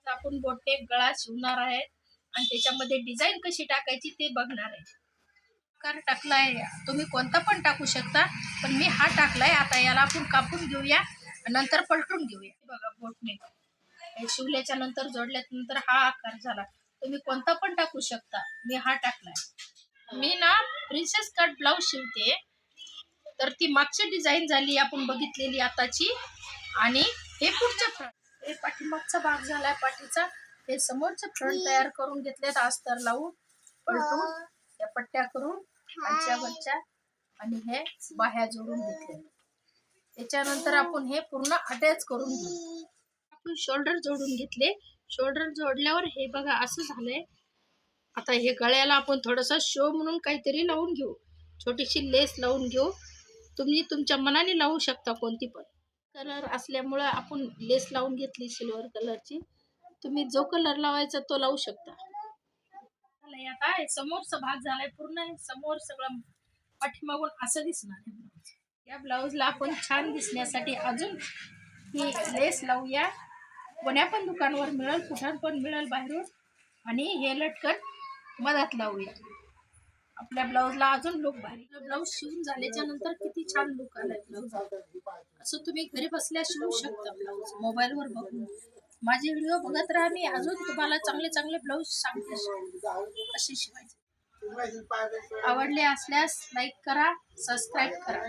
आपण बोटनेक गळा शिवणार आहे आणि त्याच्यामध्ये डिझाईन कशी टाकायची ते बघणार आहे. आकार टाकलाय, तुम्ही कोणता पण टाकू शकता, पण मी हा टाकलाय. आता याला आपण कापून घेऊया, नंतर पलटून घेऊया. बघा बोटनेक हे शिवल्याच्या नंतर जोडल्याच्या नंतर हा आकार झाला. तुम्ही कोणता पण टाकू शकता, मी हा टाकलाय. मी ना प्रिन्सेस कट ब्लाउज शिवते, तर ती मागची डिझाईन झाली आपण बघितलेली आताची, आणि हे पुढचं फ्रंट, हे पाठीमागचा भाग झालाय पाठीचा. हे समोरचं फ्रंट तयार करून घेतलेत अस्तर लावून पलटून या पट्ट्या करून खालच्या वरच्या, आणि हे बाह्या जोडून घेतले. त्याच्यानंतर आपण हे पूर्ण अटॅच करून घेऊ. आपण शोल्डर जोडून घेतले. शोल्डर जोडल्यावर हे बघा असं झालंय. आता हे गळ्याला आपण थोडासा शो म्हणून काहीतरी लावून घेऊ, छोटीशी लेस लावून घेऊ. तुम्ही तुमच्या मनाने लावू शकता कोणती पण. कलर असल्यामुळं आपण लेस लावून घेतली सिल्वर कलरची. तुम्ही जो कलर लावायचा तो लावू शकता. आता हे समोरचा भाग झालाय पूर्ण, समोर सगळं पाठीमागून असं दिसणार आहे ब्लाउज. या ब्लाउजला आपण छान दिसण्यासाठी अजून ही लेस लावूया. कोण्या पण दुकानावर मिळेल, कुठं पण मिळेल बाहेरून. आणि हे लटकन मधात लावूया. आपल्या ब्लाउजला अजून लुक भारी. ब्लाउज शिवून झाल्याच्या नंतर किती छान लुक आलाय ब्लाउज. असं तुम्ही घरी बसल्या शिवू शकता ब्लाउज मोबाईलवर बघून. माझे व्हिडिओ बघत राहा, मी अजून तुम्हाला चांगले चांगले ब्लाउज सांगते कसे शिवायचे. आवडले असल्यास लाईक करा, सबस्क्राईब करा.